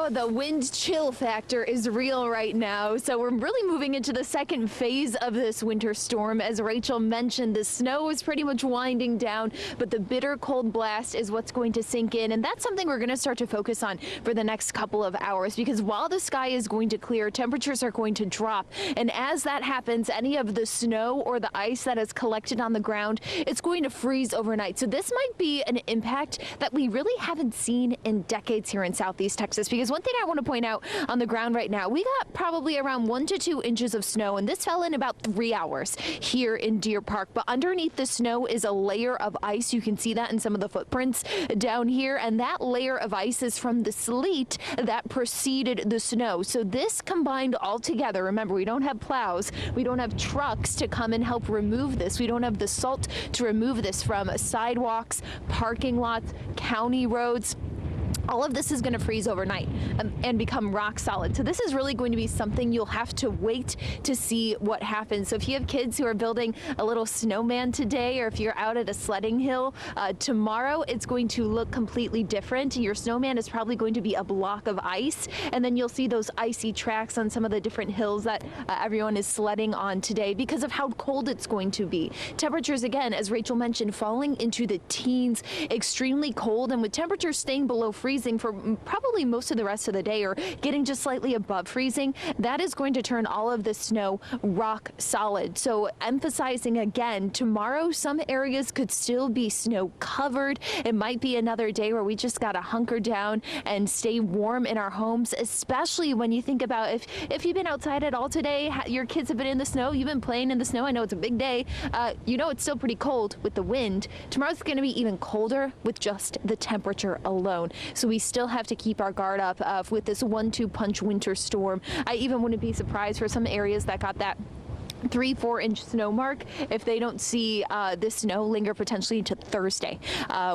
Oh, the wind chill factor is real right now. So we're really moving into the second phase of this winter storm. As Rachel mentioned, the snow is pretty much winding down, but the bitter cold blast is what's going to sink in. And that's something we're going to start to focus on for the next couple of hours, because while the sky is going to clear, temperatures are going to drop. And as that happens, any of the snow or the ice that is collected on the ground, it's going to freeze overnight. So this might be an impact that we really haven't seen in decades here in Southeast Texas, because one thing I want to point out on the ground right now, we got probably around 1 to 2 inches of snow, and this fell in about 3 hours here in Deer Park. But underneath the snow is a layer of ice. You can see that in some of the footprints down here, and that layer of ice is from the sleet that preceded the snow. So this combined all together, remember, we don't have plows, we don't have trucks to come and help remove this, we don't have the salt to remove this from sidewalks, parking lots, county roads. All of this is going to freeze overnight and become rock solid. So this is really going to be something you'll have to wait to see what happens. So if you have kids who are building a little snowman today, or if you're out at a sledding hill tomorrow, it's going to look completely different. Your snowman is probably going to be a block of ice, and then you'll see those icy tracks on some of the different hills that everyone is sledding on today because of how cold it's going to be. Temperatures, again, as Rachel mentioned, falling into the teens, extremely cold, and with temperatures staying below freezing for probably most of the rest of the day, or getting just slightly above freezing, that is going to turn all of the snow rock solid. So emphasizing again, tomorrow some areas could still be snow covered. It might be another day where we just got to hunker down and stay warm in our homes, especially when you think about if you've been outside at all today, your kids have been in the snow, you've been playing in the snow. I know it's a big day. You know it's still pretty cold with the wind. Tomorrow's going to be even colder with just the temperature alone. So we still have to keep our guard up with this 1-2 punch winter storm. I even wouldn't be surprised for some areas that got that 3-4 inch snow mark if they don't see this snow linger potentially into Thursday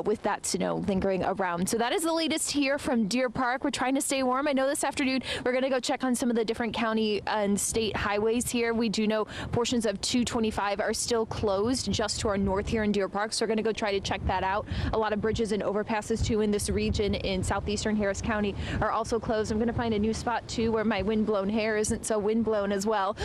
with that snow lingering around. So that is the latest here from Deer Park. We're trying to stay warm. I know this afternoon we're going to go check on some of the different county and state highways here. We do know portions of 225 are still closed just to our north here in Deer Park, so we're going to go try to check that out. A lot of bridges and overpasses too in this region in southeastern Harris County are also closed. I'm going to find a new spot too where my windblown hair isn't so windblown as well.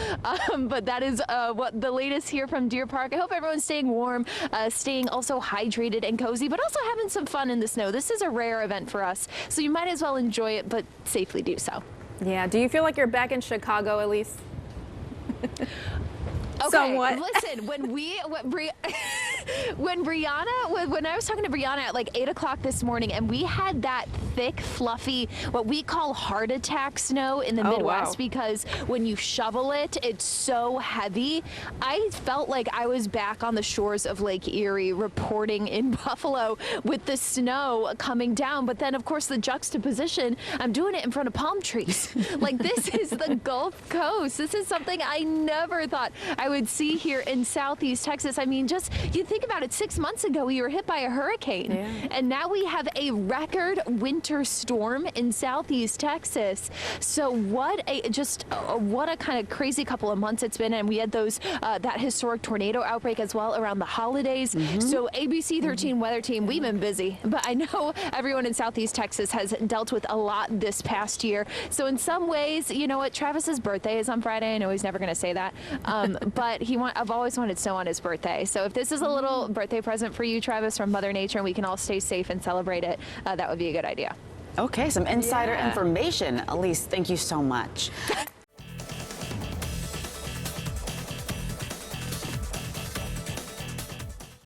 But that is what the latest here from Deer Park. I hope everyone's staying warm, staying also hydrated and cozy, but also having some fun in the snow. This is a rare event for us, so you might as well enjoy it, but safely do so. Yeah. Do you feel like you're back in Chicago, Elise? Okay, somewhat. Listen, when I was talking to Brianna at like 8 o'clock this morning, and we had that thick, fluffy, what we call heart attack snow in the Midwest, because when you shovel it, it's so heavy. I felt like I was back on the shores of Lake Erie reporting in Buffalo with the snow coming down. But then, of course, the juxtaposition, I'm doing it in front of palm trees. Like, this is the Gulf Coast. This is something I never thought I would see here in Southeast Texas. I mean, just you think about it, 6 months ago we were hit by a hurricane, and now we have a record winter storm in Southeast Texas. So what a kind of crazy couple of months it's been, and we had those that historic tornado outbreak as well around the holidays. So ABC 13 weather team, we've been busy, but I know everyone in Southeast Texas has dealt with a lot this past year. So in some ways, you know what, Travis's birthday is on Friday. I know he's never going to say that, but I've always wanted snow on his birthday. So if this is a little birthday present for you, Travis, from Mother Nature, and we can all stay safe and celebrate it, that would be a good idea. Okay, some insider information. Elise, thank you so much.